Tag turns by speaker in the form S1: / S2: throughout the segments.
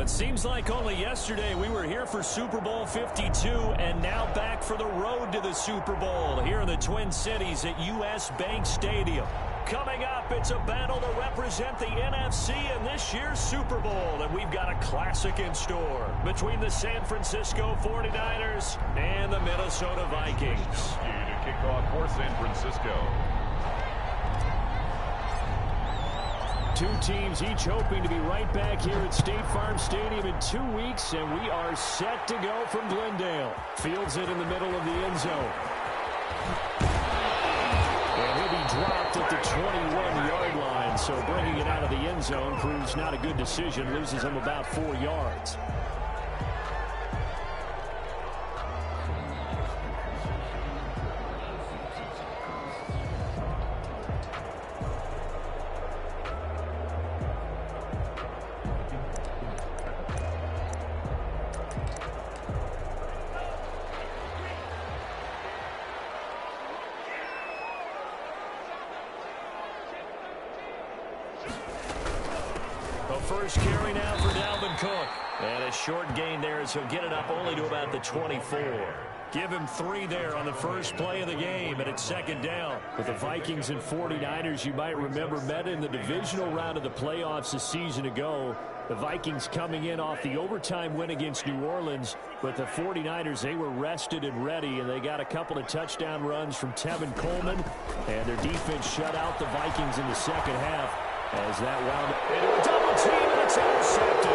S1: But seems like only yesterday we were here for Super Bowl 52 and now back for the road to the Super Bowl here in the Twin Cities at US Bank Stadium. Coming up, it's a battle to represent the NFC in this year's Super Bowl, and we've got a classic in store between the San Francisco 49ers and the Minnesota Vikings.
S2: To kick off for San Francisco.
S1: Two teams each hoping to be right back here at State Farm Stadium in 2 weeks, and we are set to go from Glendale. Fields it in the middle of the end zone. And he'll be dropped at the 21-yard line, so bringing it out of the end zone proves not a good decision, loses him about 4 yards. First carry now for Dalvin Cook. And a short gain there as he'll get it up only to about the 24. Give him 3 there on the first play of the game, and it's second down. With the Vikings and 49ers, you might remember, met in the divisional round of the playoffs a season ago. The Vikings coming in off the overtime win against New Orleans, but the 49ers, they were rested and ready, and they got a couple of touchdown runs from Tevin Coleman, and their defense shut out the Vikings in the second half. As that wound up into a double team, and it's intercepted.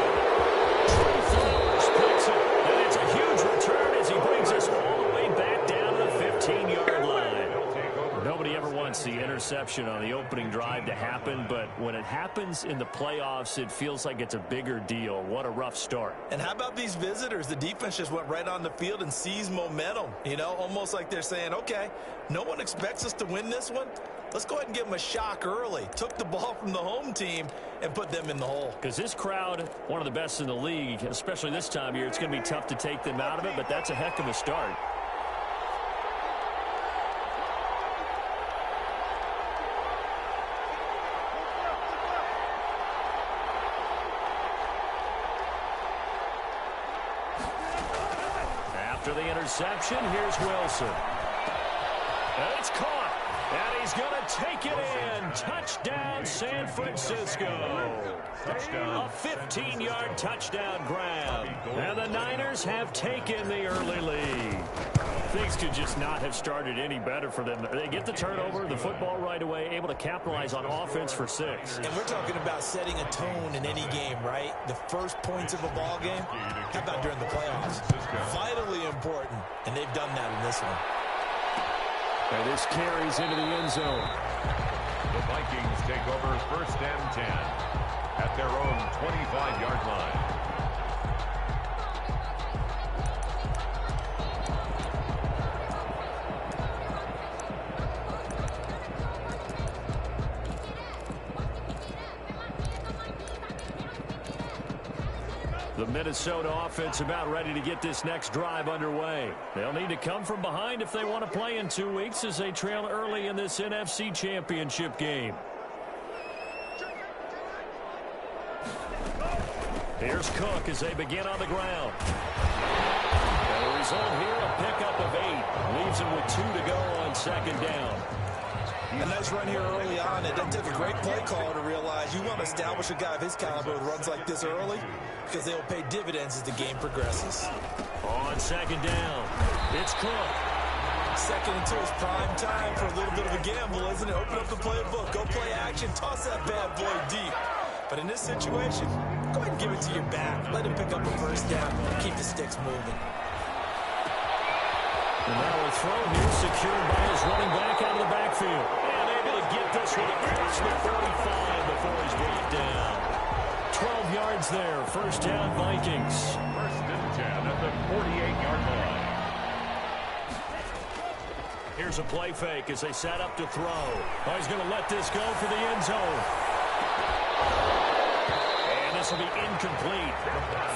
S1: Trey Flowers picks it, and it's a huge return as he brings us all the way back down to the 15-yard line. Nobody ever wants the interception on the opening drive to happen, but when it happens in the playoffs, it feels like it's a bigger deal. What a rough start.
S3: And how about these visitors? The defense just went right on the field and seized momentum. You know, almost like they're saying, okay, no one expects us to win this one. Let's go ahead and give them a shock early. Took the ball from the home team and put them in the hole.
S1: Because this crowd, one of the best in the league, especially this time of year, it's going to be tough to take them out of it, but that's a heck of a start. After the interception, here's Wilson. And it's caught. And he's going to take it in. Touchdown, San Francisco. Touchdown. A 15-yard touchdown grab. And the Niners have taken the early lead. Things could just not have started any better for them. They get the turnover, the football right away, able to capitalize on offense for 6.
S3: And we're talking about setting a tone in any game, right? The first points of a ball game. How about during the playoffs? Vitally important, and they've done that in this one.
S1: And this carries into the end zone.
S2: The Vikings take over first and 10 at their own 25-yard line.
S1: The Minnesota offense about ready to get this next drive underway. They'll need to come from behind if they want to play in 2 weeks as they trail early in this NFC Championship game. Here's Cook as they begin on the ground. And the result here, a pickup of 8. Leaves him with 2 to go on second down.
S3: A nice run here early on. It doesn't take a great play call to realize you want to establish a guy of his caliber with runs like this early because they will pay dividends as the game progresses.
S1: On second down, it's Cook.
S3: Second until it's prime time for a little bit of a gamble, isn't it? Open up the playbook, go play action, toss that bad boy deep. But in this situation, go ahead and give it to your back. Let him pick up a first down, keep the sticks moving.
S1: And now a throw here secured by his running back out of the backfield. And able to get this one across the 45 before he's brought down. 12 yards there. First down, Vikings.
S2: First and 10 at the 48-yard line.
S1: Here's a play fake as they set up to throw. Oh, he's going to let this go for the end zone. And the pass will be incomplete.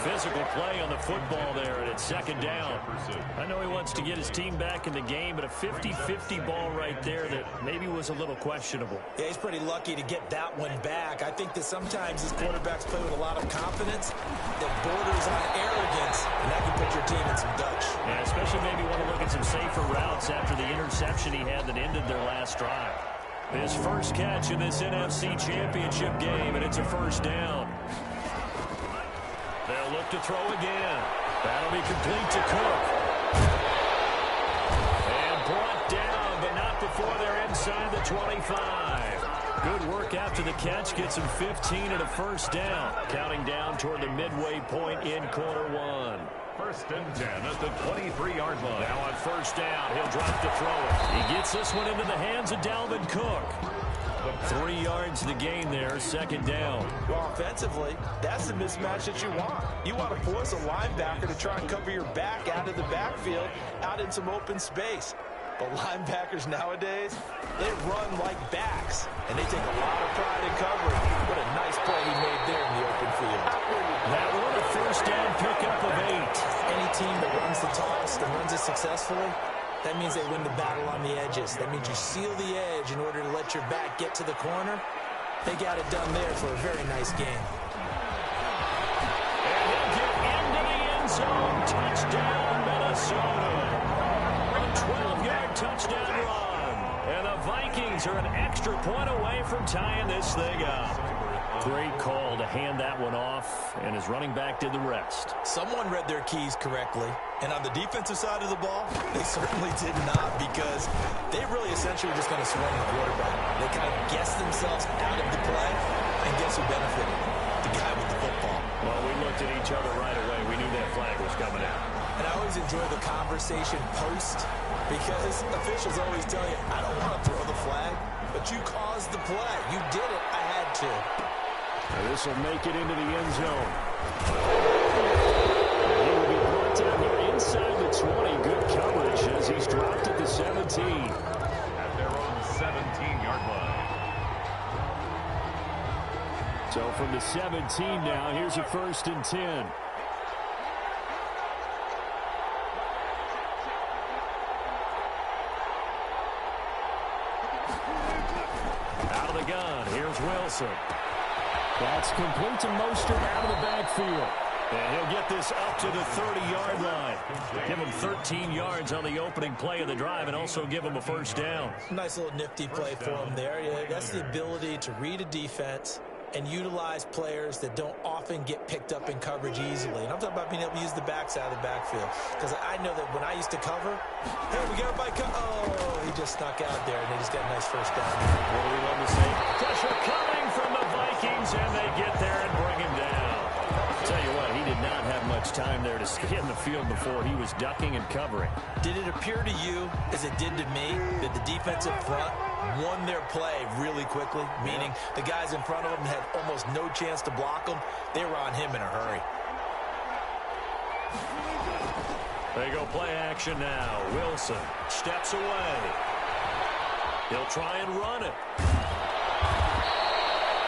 S1: Physical play on the football there, and it's second down. I know he wants to get his team back in the game, but a 50-50 ball right there that maybe was a little questionable.
S3: Yeah, he's pretty lucky to get that one back. I think that sometimes these quarterbacks play with a lot of confidence that borders on arrogance, and that can put your team in some Dutch.
S1: Yeah, especially maybe want to look at some safer routes after the interception he had that ended their last drive. His first catch in this NFC Championship game, and it's a first down. They'll look to throw again. That'll be complete to Cook. And brought down, but not before they're inside the 25. Good work after the catch. Gets him 15 and a first down. Counting down toward the midway point in quarter one.
S2: First and 10 at the 23-yard line.
S1: Now on first down, he'll drop to throw it. He gets this one into the hands of Dalvin Cook. 3 yards to gain there, second down.
S3: Well, offensively, that's the mismatch that you want. You want to force a linebacker to try and cover your back out of the backfield, out in some open space. But linebackers nowadays, they run like backs, and they take a lot of pride in covering. What a nice play he made there in the open field.
S1: That one a first down pickup of 8.
S3: Any team that runs the toss, that runs it successfully, that means they win the battle on the edges. That means you seal the edge in order to let your back get to the corner. They got it done there for a very nice game.
S1: And he'll get into the end zone. Touchdown, Minnesota. A 12-yard touchdown run. And the Vikings are an extra point away from tying this thing up. Great call to hand that one off, and his running back did the rest.
S3: Someone read their keys correctly, and on the defensive side of the ball, they certainly did not, because they really essentially were just going to swarm the quarterback. They kind of guessed themselves out of the play, and guess who benefited? The guy with the football.
S1: Well, we looked at each other right away. We knew that flag was coming out.
S3: And I always enjoy the conversation post, because officials always tell you, I don't want to throw the flag, but you caused the play. You did it. I had to.
S1: This will make it into the end zone. He will be brought down here inside the 20. Good coverage as he's dropped at the 17.
S2: At their own 17-yard line.
S1: So from the 17 now, here's a first and 10. Out of the gun, here's Wilson. That's complete to Mostert out of the backfield. And he'll get this up to the 30-yard line. Give him 13 yards on the opening play of the drive and also give him a first down.
S3: Nice little nifty play for him there. Yeah, that's the ability to read a defense and utilize players that don't often get picked up in coverage easily. And I'm talking about being able to use the backside of the backfield. Because I know that when I used to cover, hey, we got everybody oh, he just snuck out there, and they just got a nice first down.
S1: What do we love to see? Pressure coming from the Vikings, and they get there and bring him down. Tell you what, he did not have much time there to stay in the field before he was ducking and covering.
S3: Did it appear to you, as it did to me, that the defensive front won their play really quickly? Meaning the guys in front of them had almost no chance to block them. They were on him in a hurry.
S1: They go play action now. Wilson steps away. He'll try and run it.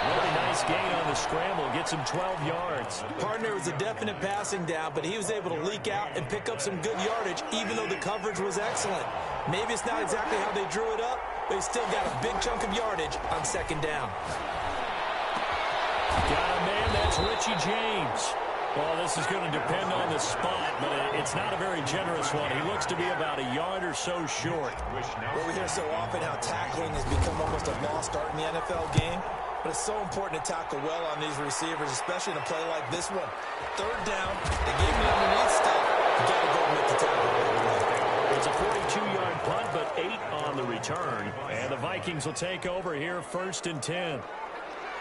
S1: Really nice gain on the scramble. Gets him 12 yards.
S3: Partner was a definite passing down, but he was able to leak out and pick up some good yardage, even though the coverage was excellent. Maybe it's not exactly how they drew it up, but he still got a big chunk of yardage on second down.
S1: Got a man, that's Richie James. Well, this is going to depend on the spot, but it's not a very generous one. He looks to be about a yard or so short.
S3: Well, we hear so often how tackling has become almost a lost art in the NFL game, but it's so important to tackle well on these receivers, especially in a play like this one. Third down, they gave me underneath stuff. You got to go and make the tackle right away.
S1: It's a 42-yard punt, but 8 on the return. And the Vikings will take over here, first and 10.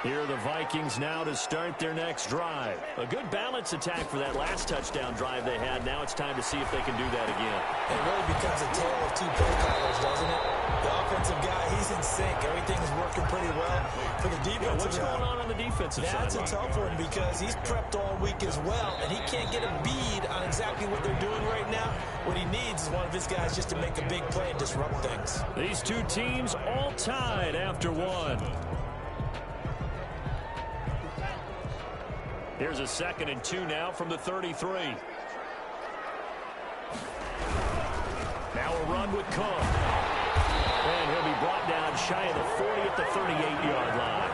S1: Here are the Vikings now to start their next drive. A good balance attack for that last touchdown drive they had. Now it's time to see if they can do that again.
S3: It really becomes a tale of two play callers, doesn't it? The offensive guy, he's in sync. Everything's working pretty well. For the defensive
S1: what's going on the defensive side?
S3: That's a tough one because he's prepped all week as well, and he can't get a bead on exactly what they're doing right now. What he needs is one of his guys just to make a big play and disrupt things.
S1: These two teams all tied after one. Here's a 2nd and 2 now from the 33. Now a run with Cook. And he'll be brought down shy of the 40 at the 38-yard line.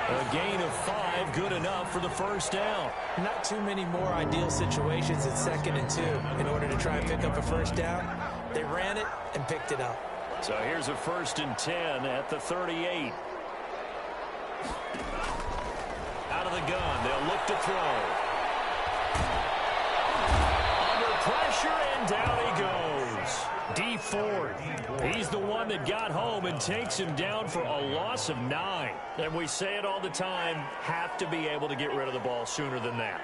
S1: A gain of 5, good enough for the first down.
S3: Not too many more ideal situations in 2nd and 2 in order to try and pick up a first down. They ran it and picked it up.
S1: So here's a 1st and 10 at the 38. Out of the gun, they'll look to throw. Under pressure, and down he goes. D Ford. He's the one that got home and takes him down for a loss of 9. And we say it all the time, have to be able to get rid of the ball sooner than that.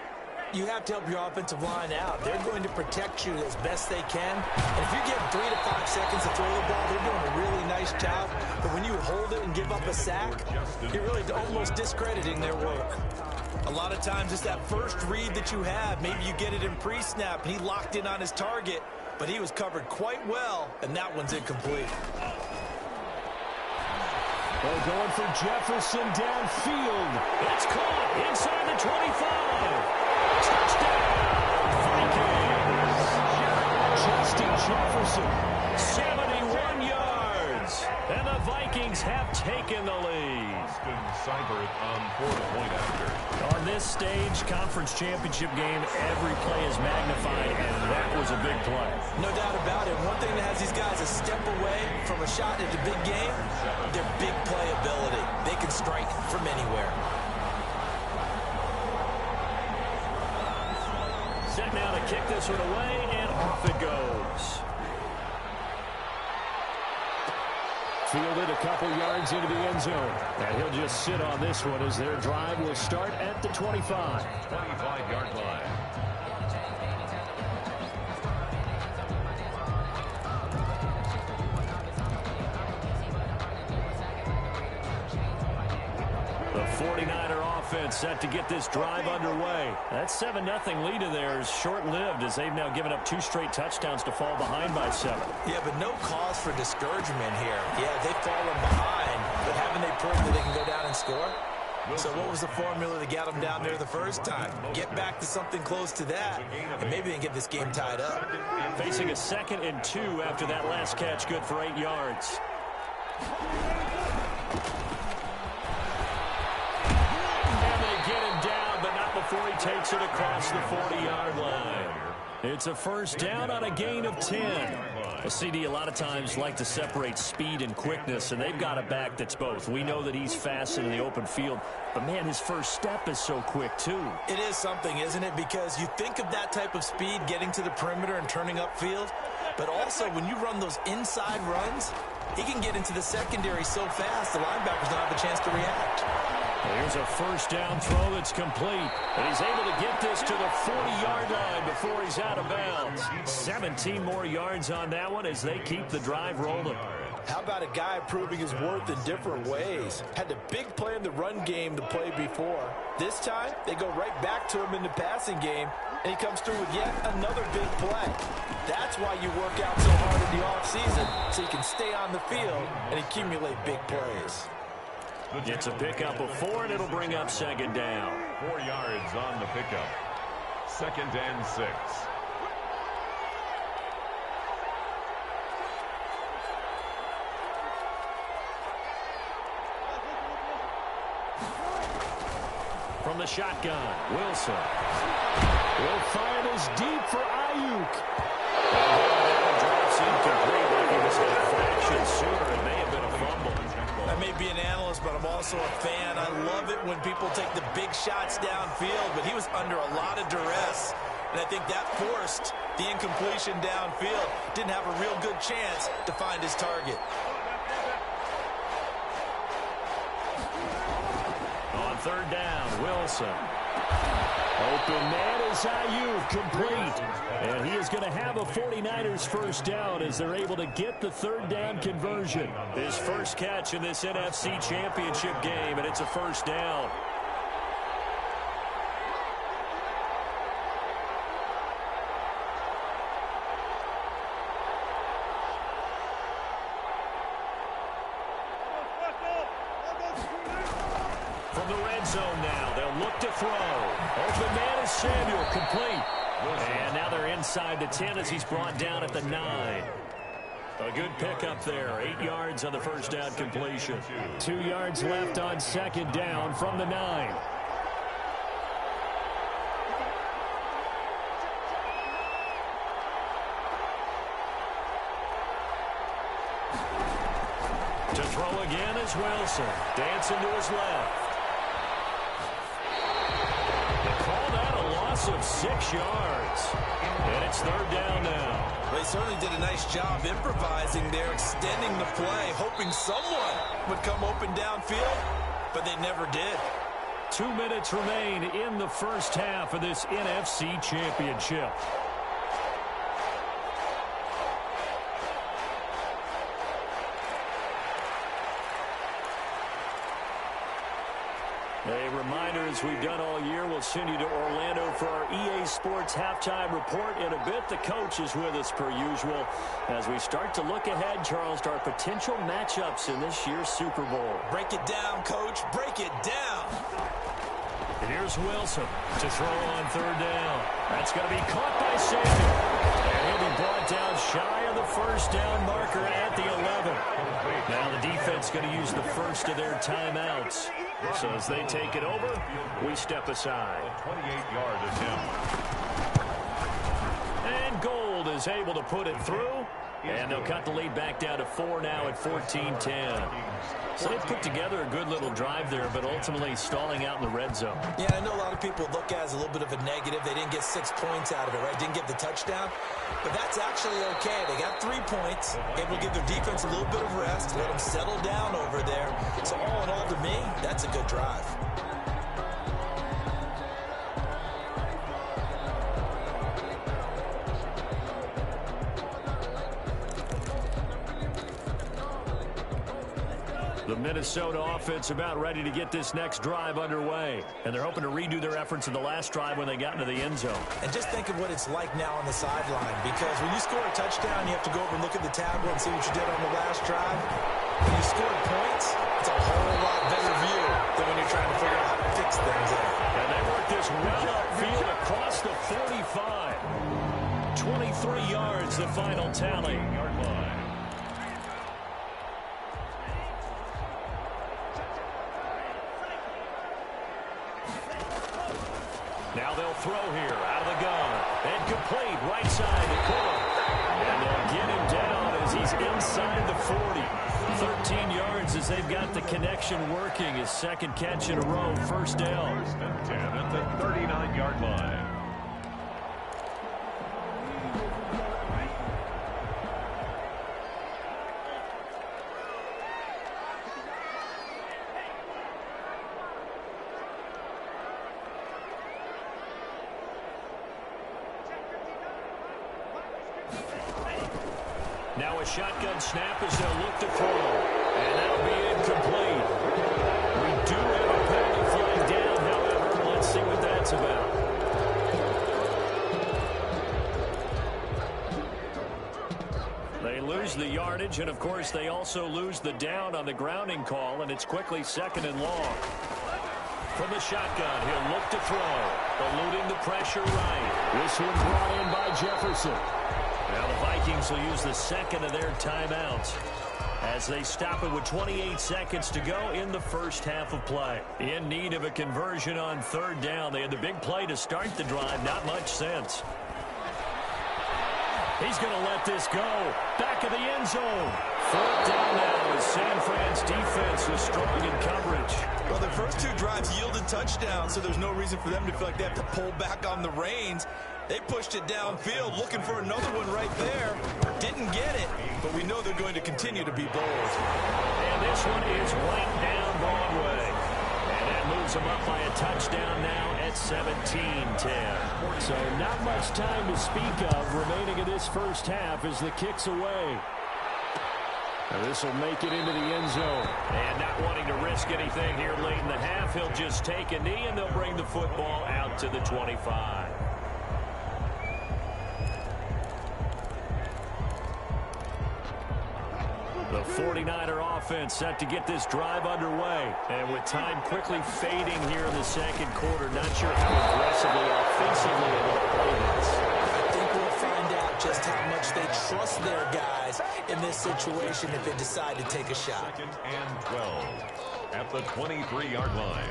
S3: You have to help your offensive line out. They're going to protect you as best they can. And if you're getting 3 to 5 seconds to throw the ball, they're doing a really nice job. But when you hold it and give up a sack, you're really almost discrediting their work. A lot of times it's that first read that you have. Maybe you get it in pre-snap, and he locked in on his target, but he was covered quite well, and that one's incomplete.
S1: They're going for Jefferson downfield. It's caught inside the 25. Touchdown, Vikings. Justin Jefferson, 71 yards. And the Vikings have taken the lead.
S2: Seibert on 4-point after.
S1: On this stage, conference championship game, every play is magnified, and that was a big play.
S3: No doubt about it. One thing that has these guys a step away from a shot at the big game, their big play ability. They can strike from anywhere.
S1: Set now to kick this one away, and off it goes. Fielded a couple yards into the end zone. And he'll just sit on this one as their drive will start at the 25.
S2: 25-yard line.
S1: The 49er offense set to get this drive underway. That 7-0 lead of theirs short-lived as they've now given up 2 straight touchdowns to fall behind by 7.
S3: Yeah, but no cause for discouragement here. Yeah, they've fallen behind, but haven't they proved that they can go down and score? So what was the formula to get them down there the first time? Get back to something close to that, and maybe they can get this game tied up.
S1: Facing a 2nd and 2 after that last catch, good for 8 yards. Before he takes it across the 40-yard line. It's a first down on a gain of 10. A CD a lot of times like to separate speed and quickness, and they've got a back that's both. We know that he's fast in the open field, but, man, his first step is so quick, too.
S3: It is something, isn't it? Because you think of that type of speed getting to the perimeter and turning upfield, but also when you run those inside runs, he can get into the secondary so fast the linebackers don't have a chance to react.
S1: Here's a first down throw that's complete. And he's able to get this to the 40-yard line before he's out of bounds. 17 more yards on that one as they keep the drive rolling.
S3: How about a guy proving his worth in different ways? Had the big play in the run game to play before. This time, they go right back to him in the passing game, and he comes through with yet another big play. That's why you work out so hard in the offseason, so you can stay on the field and accumulate big plays.
S1: It's a pickup of 4, and it'll bring up 2nd down.
S2: 4 yards on the pickup. 2nd and 6.
S1: From the shotgun, Wilson will fire this deep for Ayuk. And drops incomplete like he was a fraction sooner. It may have been a fumble.
S3: I may be an analyst, but I'm also a fan. I love it when people take the big shots downfield, but he was under a lot of duress. And I think that forced the incompletion downfield. Didn't have a real good chance to find his target.
S1: On 3rd down, Wilson. Open man is Ayuk, complete. And he is going to have a 49ers first down as they're able to get the 3rd down conversion. His first catch in this NFC Championship game, and it's a first down. From the red zone now, they'll look to throw. Open man is Samuel, complete. And now they're inside the 10 as he's brought down at the 9. A good pickup there. 8 yards on the first down completion. 2 yards left on second down from the 9. To throw again is Wilson. Dancing to his left. They call that a loss of 6 yards. And it's third down now.
S3: Well, he certainly did a nice job improvising there, extending the play, hoping someone would come open downfield, but they never did.
S1: 2 minutes remain in the first half of this NFC Championship. A reminder, as we've done all year, we'll send you to Orlando for our EA Sports halftime report. In a bit, the coach is with us per usual as we start to look ahead, Charles, to our potential matchups in this year's Super Bowl.
S3: Break it down, Coach. Break it down.
S1: And here's Wilson to throw on third down. That's going to be caught by Samuel. And he'll be brought down shy of the first down marker at the 11. Now the defense going to use the first of their timeouts. So as they take it over, we step aside.
S2: 28-yard attempt.
S1: And Gold is able to put it through. And they'll cut the lead back down to 4 now at 14-10. So they put together a good little drive there, but ultimately stalling out in the red zone.
S3: Yeah, I know a lot of people look at it as a little bit of a negative. They didn't get 6 points out of it, right? Didn't get the touchdown. But that's actually okay. They got 3 points, able to give their defense a little bit of rest, let them settle down over there. So all in all, to me, that's a good drive.
S1: The Minnesota offense about ready to get this next drive underway. And they're hoping to redo their efforts in the last drive when they got into the end zone.
S3: And just think of what it's like now on the sideline. Because when you score a touchdown, you have to go over and look at the tablet and see what you did on the last drive. When you score points, it's a whole lot better view than when you're trying to figure out how to fix things.
S1: And they work this well upfield across the 45. 23 yards, the final tally.
S2: Yard line.
S1: Now they'll throw here out of the gun. And complete right side to Cook. And they'll get him down as he's inside the 40. 13 yards as they've got the connection working. His second catch in a row, first down.
S2: First and 10 at the 39-yard line.
S1: Now a shotgun snap as they'll look to throw. And that'll be incomplete. We do have a penalty flag down, however. Let's see what that's about. They lose the yardage, and of course they also lose the down on the grounding call, and it's quickly 2nd and long. From the shotgun, he'll look to throw. Eluding the pressure right. This one brought in by Jefferson. Now the Vikings will use the second of their timeouts as they stop it with 28 seconds to go in the first half of play. In need of a conversion on third down. They had the big play to start the drive. Not much sense. He's going to let this go. Back of the end zone. Fourth down now as San Fran's defense is strong in coverage.
S3: Well, the first 2 drives yielded touchdowns, so there's no reason for them to feel like they have to pull back on the reins. They pushed it downfield, looking for another one right there. Didn't get it, but we know they're going to continue to be bold.
S1: And this one is right down Broadway. And that moves them up by a touchdown now at 17-10. So not much time to speak of remaining in this first half as the kick's away. And this will make it into the end zone. And not wanting to risk anything here late in the half, he'll just take a knee and they'll bring the football out to the 25. The 49er offense set to get this drive underway. And with time quickly fading here in the second quarter, not sure how aggressively, offensively they will play this.
S3: I think we'll find out just how much they trust their guys in this situation if they decide to take a shot.
S2: 2nd and 12 at the 23-yard line.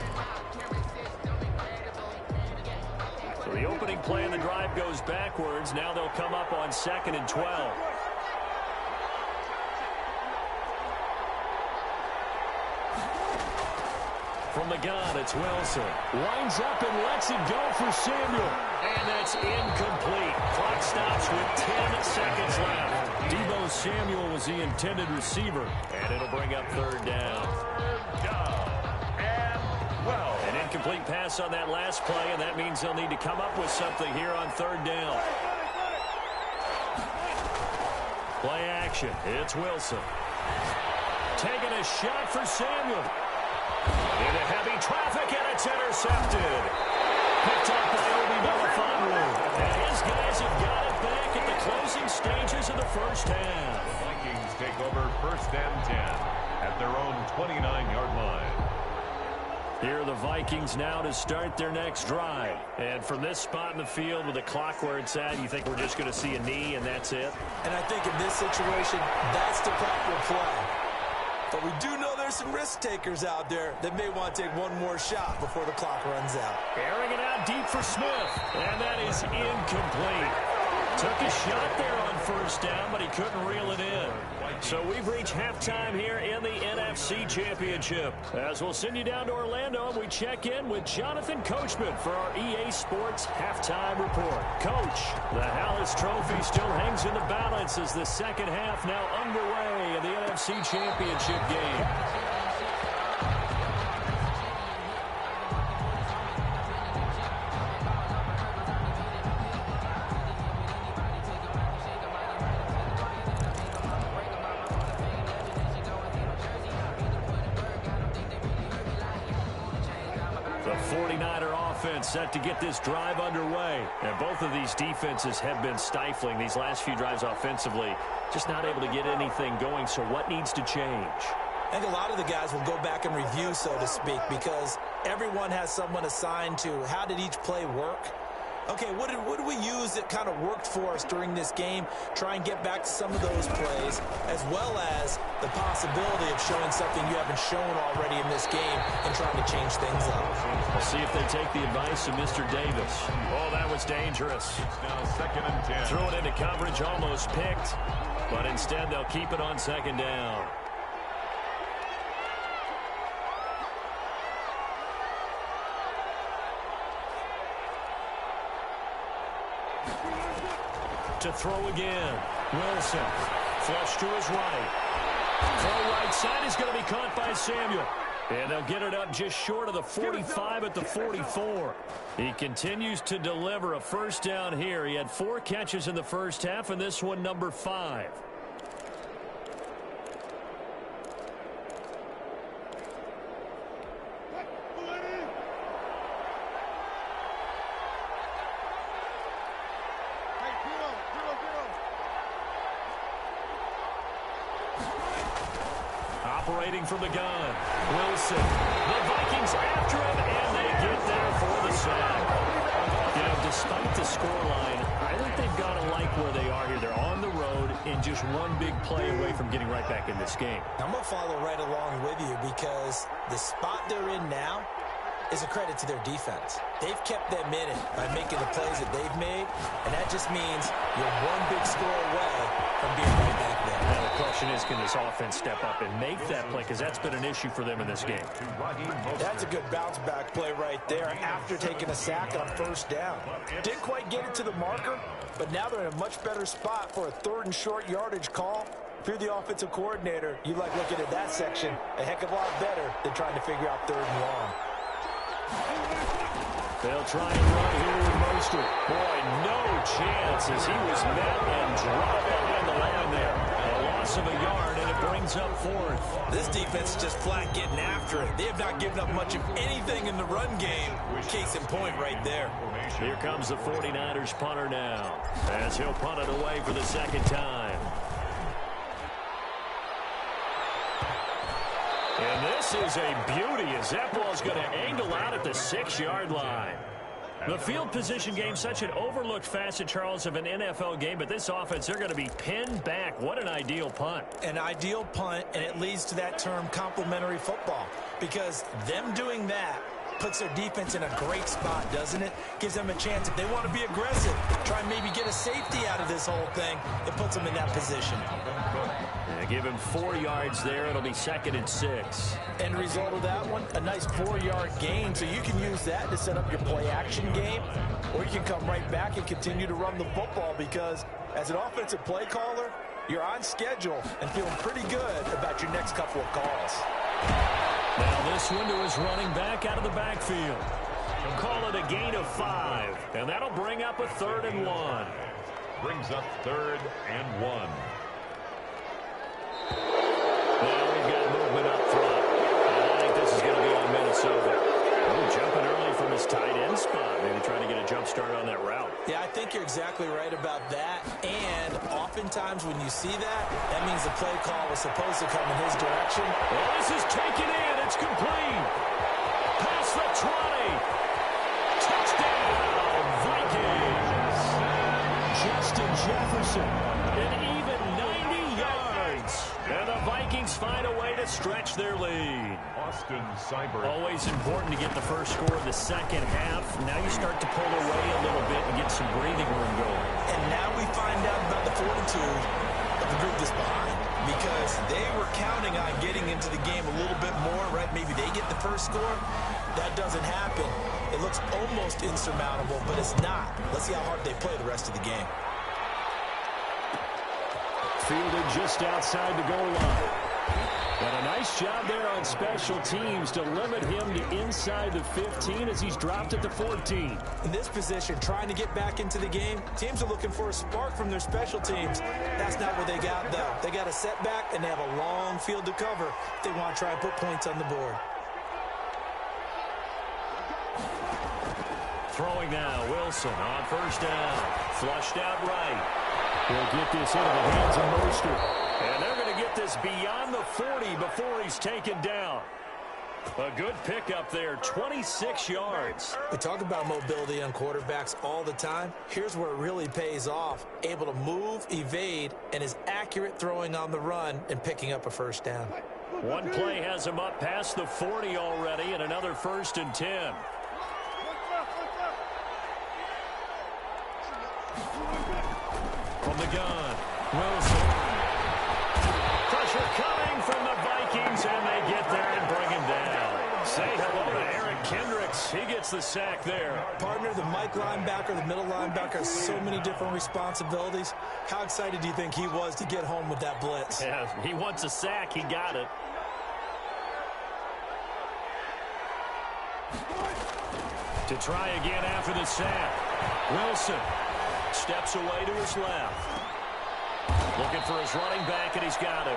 S1: So the opening play of the drive goes backwards. Now they'll come up on 2nd and 12. From the gun, it's Wilson. Winds up and lets it go for Samuel. And that's incomplete. Clock stops with 10 seconds left. Deebo Samuel was the intended receiver. And it'll bring up 3rd down. An incomplete pass on that last play, and that means they'll need to come up with something here on 3rd down. Play action. It's Wilson. Taking a shot for Samuel. Into heavy traffic, and it's intercepted. Picked up by Obi Melifonwu. And his guys have got it back at the closing stages of the first half.
S2: The Vikings take over 1st and 10 at their own 29-yard line.
S1: Here are the Vikings now to start their next drive. And from this spot in the field with the clock where it's at, you think we're just going to see a knee and that's it?
S3: And I think in this situation, that's the proper play. But we do know there's some risk takers out there that may want to take one more shot before the clock runs out.
S1: Airing it out deep for Smith. And that is incomplete. Took a shot there on 1st down, but he couldn't reel it in. So we've reached halftime here in the NFC Championship. As we'll send you down to Orlando, and we check in with Jonathan Coachman for our EA Sports Halftime Report. Coach, the Hallis Trophy still hangs in the balance as the second half now underway in the NFC Championship game. The 49er offense set to get this drive underway. And both of these defenses have been stifling these last few drives offensively. Just not able to get anything going. So what needs to change?
S3: I think a lot of the guys will go back and review, so to speak, because everyone has someone assigned to how did each play work. Okay, what did we use that kind of worked for us during this game? Try and get back to some of those plays, as well as the possibility of showing something you haven't shown already in this game and trying to change things up.
S1: We'll see if they take the advice of Mr. Davis. Oh, that was dangerous.
S2: It's now 2nd and 10.
S1: Threw it into coverage, almost picked, but instead they'll keep it on 2nd down. To throw again. Wilson. Flush to his right. Throw right side is going to be caught by Samuel. And they'll get it up just short of the 45 at the 44. He continues to deliver a 1st down here. He had 4 catches in the first half, and this one number 5. Operating from the gun. Wilson. The Vikings after him, and they get there for the sack. You know, despite the scoreline, I think they've got to like where they are here. They're on the road and just one big play away from getting right back in this game.
S3: I'm going to follow right along with you because the spot they're in now is a credit to their defense. They've kept them in it by making the plays that they've made, and that just means you're one big score away from being right back there.
S1: Now the question is, can this offense step up and make that play? Because that's been an issue for them in this game.
S3: That's a good bounce-back play right there after taking a sack on 1st down. Didn't quite get it to the marker, but now they're in a much better spot for a 3rd and short yardage call. If you're the offensive coordinator, you like looking at that section a heck of a lot better than trying to figure out 3rd and long.
S1: They'll try and run here with Mostert. Boy, no chance as he was met and dropped behind the line there. A loss of a yard, and it brings up 4th.
S3: This defense is just flat getting after it. They have not given up much of anything in the run game. Case in point right there.
S1: Here comes the 49ers punter now, as he'll punt it away for the 2nd time. And this is a beauty as that ball's going to angle out at the 6-yard line. The field position game, such an overlooked facet, Charles, of an NFL game, but this offense, they're going to be pinned back. What an ideal punt.
S3: An ideal punt, and it leads to that term complementary football, because them doing that puts their defense in a great spot, doesn't it? Gives them a chance. If they want to be aggressive, try and maybe get a safety out of this whole thing, it puts them in that position.
S1: Yeah, give him 4 yards there. It'll be 2nd and 6.
S3: End result of that one, a nice 4-yard gain, so you can use that to set up your play-action game, or you can come right back and continue to run the football, because as an offensive play caller, you're on schedule and feeling pretty good about your next couple of calls.
S1: Now this one to his running back out of the backfield. He'll call it a gain of 5, and that'll bring up a 3rd and 1.
S2: Brings up 3rd and 1.
S1: Now we've got movement up front. And I think this is going to be on Minnesota. Oh, jumping early from his tight end spot. Maybe trying to get a jump start on that route.
S3: Yeah, I think you're exactly right about that. And oftentimes when you see that, that means the play call was supposed to come in his direction.
S1: Well, this is taken in. It's complete. Past the 20. Touchdown, Vikings. Justin Jefferson. An even 90 yards. And the Vikings find a way to stretch their lead.
S2: Austin Seibert.
S1: Always important to get the first score of the second half. Now you start to pull away a little bit and get some breathing room going.
S3: And now we find out about the fortitude of the group that's behind, because they were counting on getting into the game a little bit more, right? Maybe they get the first score. That doesn't happen. It looks almost insurmountable, but it's not. Let's see how hard they play the rest of the game.
S1: Fielded just outside the goal line. And a nice job there on special teams to limit him to inside the 15 as he's dropped at the 14.
S3: In this position, trying to get back into the game, teams are looking for a spark from their special teams. That's not what they got, though. They got a setback, and they have a long field to cover if they want to try and put points on the board.
S1: Throwing now, Wilson on first down. Flushed out right. He'll get this into the hands of Mostert. And they're going to get this beyond the 40 before he's taken down. A good pickup there, 26 yards.
S3: We talk about mobility on quarterbacks all the time. Here's where it really pays off. Able to move, evade, and is accurate throwing on the run and picking up a first down.
S1: One play has him up past the 40 already, and another 1st and 10. From the gun, Wilson. Pressure coming from the Vikings, and they get there and bring him down. Say hello to Eric Kendricks. He gets the sack there.
S3: Partner, the Mike linebacker, the middle linebacker has so many different responsibilities. How excited do you think he was to get home with that blitz?
S1: Yeah, he wants a sack. He got it. To try again after the sack. Wilson steps away to his left. Looking for his running back, and he's got him.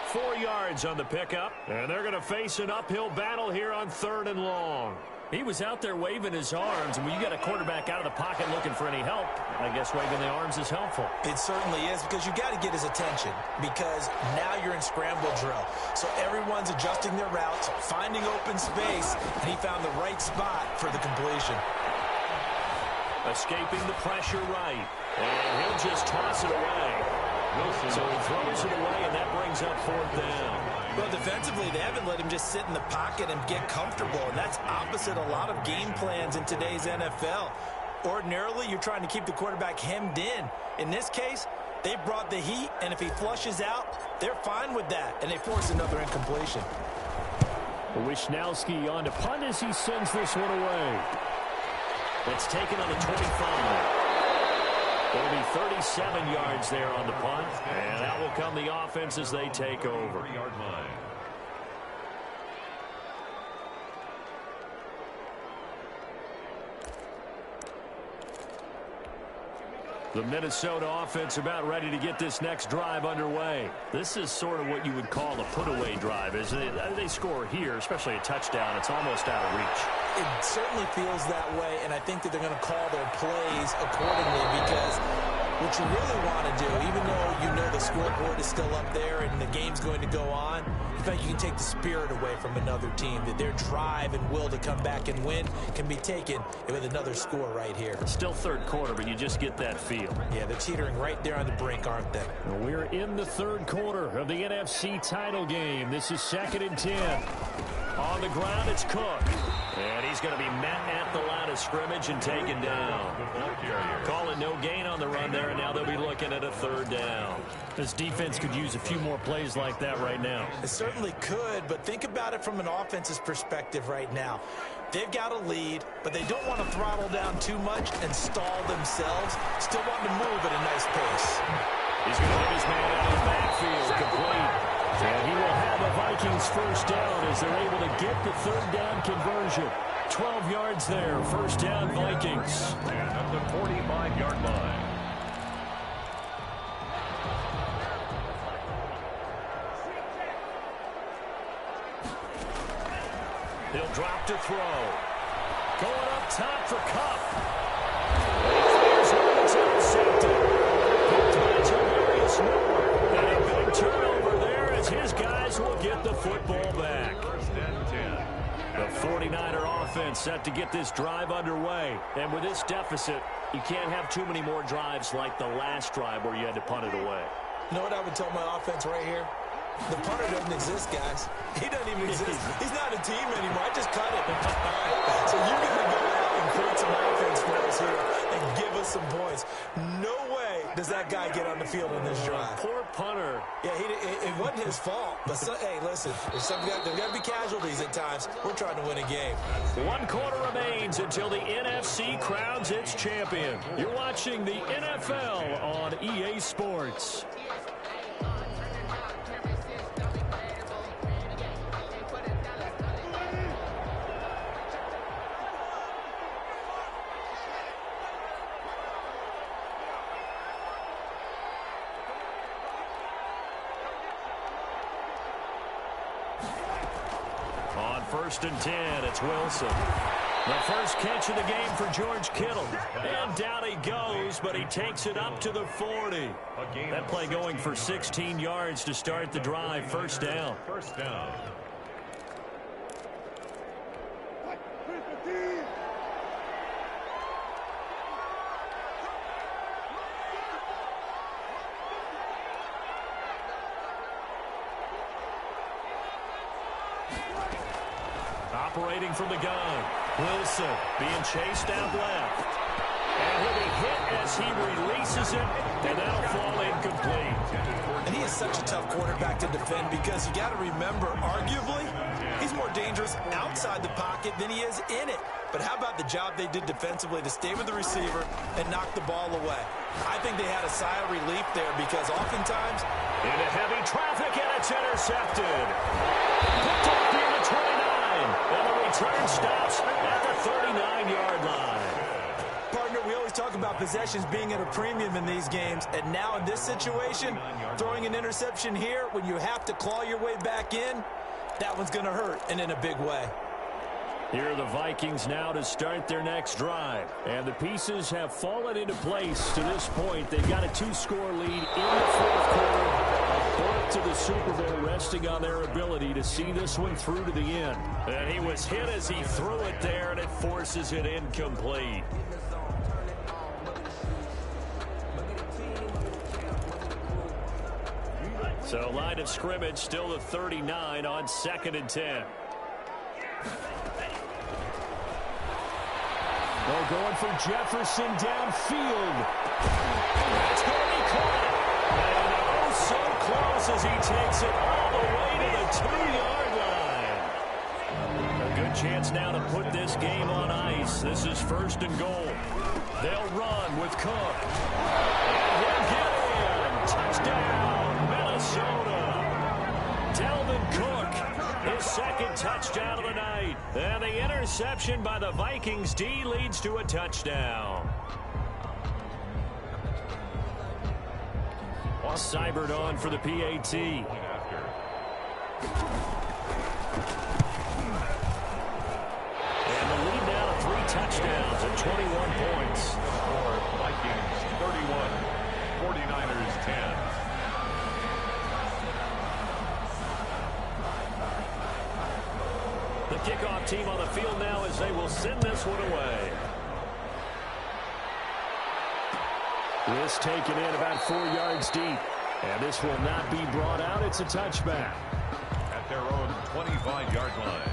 S1: 4 yards on the pickup, and they're going to face an uphill battle here on 3rd and long. He was out there waving his arms, and when you got a quarterback out of the pocket looking for any help, I guess waving the arms is helpful.
S3: It certainly is, because you got to get his attention, because now you're in scramble drill. So everyone's adjusting their routes, finding open space, and he found the right spot for the completion.
S1: Escaping the pressure right, and he'll just toss it away. So he throws it away, and that brings up 4th down.
S3: Well, defensively, they haven't let him just sit in the pocket and get comfortable, and that's opposite a lot of game plans in today's NFL. Ordinarily, you're trying to keep the quarterback hemmed in. In this case, they brought the heat, and if he flushes out, they're fine with that, and they force another incompletion.
S1: Wishnowski on to punt as he sends this one away. It's taken on the 25. It'll be 37 yards there on the punt, and that will come the offense as they take over.
S2: 30-yard line.
S1: The Minnesota offense about ready to get this next drive underway. This is sort of what you would call a put-away drive. As they score here, especially a touchdown, it's almost out of reach.
S3: It certainly feels that way, and I think that they're going to call their plays accordingly, because What you really want to do, even though you know the scoreboard is still up there and the game's going to go on, in fact, you can take the spirit away from another team, that their drive and will to come back and win can be taken with another score right here.
S1: Still third quarter, but you just get that feel.
S3: Yeah, they're teetering right there on the brink, aren't they?
S1: We're in the third quarter of the NFC title game. This is 2nd and 10. On the ground, it's Cook. And he's going to be met at the line of scrimmage and taken down. Call it no gain on the run there, and now they'll be looking at a 3rd down. This defense could use a few more plays like that right now.
S3: It certainly could, but think about it from an offense's perspective right now. They've got a lead, but they don't want to throttle down too much and stall themselves. Still want to move at a nice pace.
S1: He's going to hit his man out of the backfield, complete. And he will have a Vikings 1st down as they're able to get the 3rd down conversion. 12 yards there, 1st down Vikings.
S2: And at the 45-yard line.
S1: He'll drop to throw. Going up top for Kupp. It's intercepted. Picked by Tavarius Moore. And a big turnover there as his guys will get the football back.
S2: 1st and 10.
S1: The 49er offense set to get this drive underway. And with this deficit, you can't have too many more drives like the last drive where you had to punt it away.
S3: You know what I would tell my offense right here? The punter doesn't exist, guys. He doesn't even exist. He's not a team anymore. I just cut it. All right? So you got to go out and create some offense for us here and give us some points. No way does that guy get on the field in this drive.
S1: Poor punter.
S3: Yeah, it wasn't his fault. But, hey, listen, there's got to be casualties at times. We're trying to win a game.
S1: 1 quarter remains until the NFC crowns its champion. You're watching the NFL on EA Sports. On 1st and 10, it's Wilson. The first catch of the game for George Kittle. And down he goes, but he takes it up to the 40. That play going for 16 yards to start the drive. 1st down.
S2: 1st down.
S1: Operating from the gun. Wilson being chased out left. And he'll be hit as he releases it, and that'll fall incomplete.
S3: And he is such a tough quarterback to defend because you got to remember, arguably, he's more dangerous outside the pocket than he is in it. But how about the job they did defensively to stay with the receiver and knock the ball away? I think they had a sigh of relief there because oftentimes...
S1: Into heavy traffic, and it's intercepted. Picked off near the 29, and the return stops at the 39-yard line.
S3: Partner, we always talk about possessions being at a premium in these games, and now in this situation, throwing an interception here when you have to claw your way back in, that one's going to hurt, and in a big way.
S1: Here are the Vikings now to start their next drive. And the pieces have fallen into place to this point. They've got a 2-score lead in the 4th quarter. A berth to the Super Bowl resting on their ability to see this one through to the end. And he was hit as he threw it there, and it forces it incomplete. So line of scrimmage still the 39 on 2nd and 10. They're going for Jefferson downfield. That's going to be caught. And oh, so close as he takes it all the way to the 2-yard line. A good chance now to put this game on ice. This is 1st and goal. They'll run with Cook. And he'll get in. Touchdown, Minnesota. Dalvin Cook, his 2nd touchdown of the night. And the interception by the Vikings D leads to a touchdown. Seibert on for the PAT. And the lead now to 3 touchdowns and 21 points.
S2: For Vikings 31, 49ers 10.
S1: The kickoff team on the field now as they will send this one away. This taken in about 4 yards deep. And this will not be brought out. It's a touchback.
S2: At their own 25-yard line.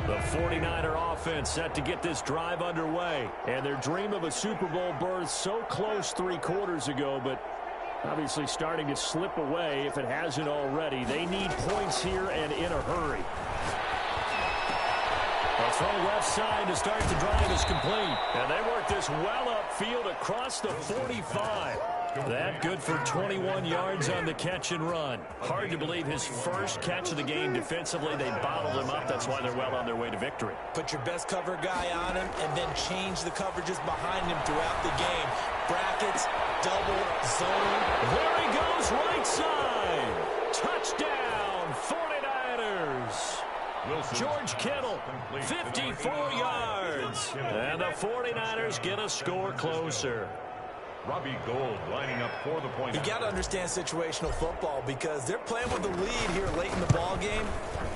S1: The 49er offense set to get this drive underway. And their dream of a Super Bowl berth so close 3 quarters ago, but obviously starting to slip away if it hasn't already. They need points here and in a hurry. A throw left side to start the drive is complete. And they work this well upfield across the 45. That good for 21 yards on the catch and run. Hard to believe his first catch of the game defensively. They bottled him up. That's why they're well on their way to victory.
S3: Put your best cover guy on him and then change the coverages behind him throughout the game. Brackets, double, zone.
S1: There he goes, right side. Touchdown, 49ers. George Kittle, 54 yards. And the 49ers get a score closer.
S2: Robbie Gould lining up for the point.
S3: You got to understand situational football because they're playing with the lead here late in the ball game.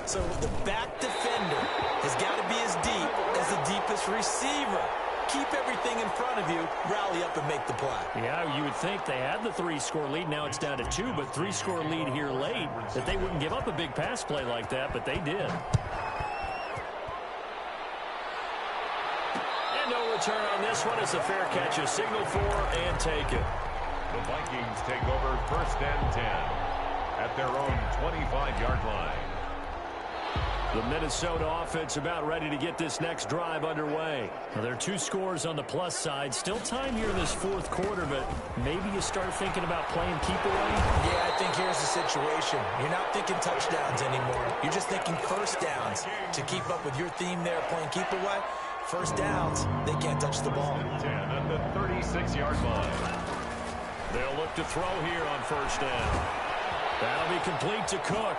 S3: So the back defender has got to be as deep as the deepest receiver. Keep everything in front of you, rally up and make the play.
S1: Yeah, you would think they had the 3-score lead. Now it's down to 2, but 3-score lead here late, that they wouldn't give up a big pass play like that, but they did. And no return on this one. It's a fair catch, a signal for and take it.
S2: The Vikings take over first and 10 at their own 25-yard line.
S1: The Minnesota offense about ready to get this next drive underway. Now, there are 2 scores on the plus side. Still time here in this 4th quarter, but maybe you start thinking about playing keep away.
S3: Yeah, I think here's the situation. You're not thinking touchdowns anymore. You're just thinking first downs. To keep up with your theme there, playing keep away, first downs, they can't touch the ball.
S2: 10 at the 36-yard line.
S1: They'll look to throw here on first down. That'll be complete to Cook.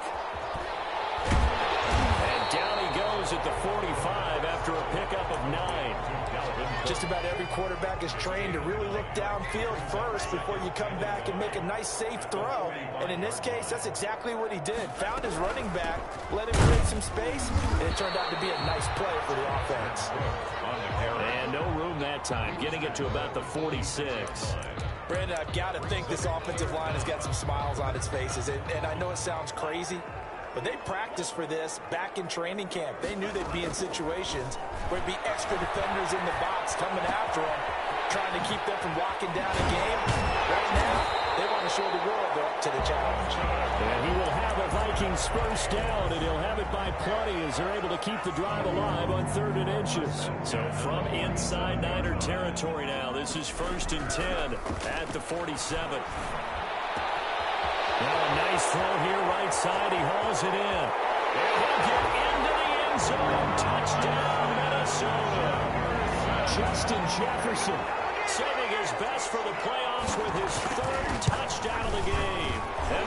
S1: Down he goes at the 45 after a pickup of 9.
S3: Just about every quarterback is trained to really look downfield first before you come back and make a nice, safe throw. And in this case, that's exactly what he did. Found his running back, let him create some space, and it turned out to be a nice play for the offense.
S1: And no room that time, getting it to about the 46.
S3: Brandon, I've got to think this offensive line has got some smiles on its faces. And I know it sounds crazy, but they practiced for this back in training camp. They knew they'd be in situations where there'd be extra defenders in the box coming after them, trying to keep them from locking down a game. Right now, they want to show the world they're up to the challenge.
S1: And he will have a Vikings first down, and he'll have it by plenty as they're able to keep the drive alive on 3rd and inches. So from inside Niner territory now, this is 1st and 10 at the 47. Now a nice throw here right side. He hauls it in. And he'll get into the end zone. Touchdown, Minnesota. Justin Jefferson saving his best for the playoffs with his 3rd touchdown of the game. And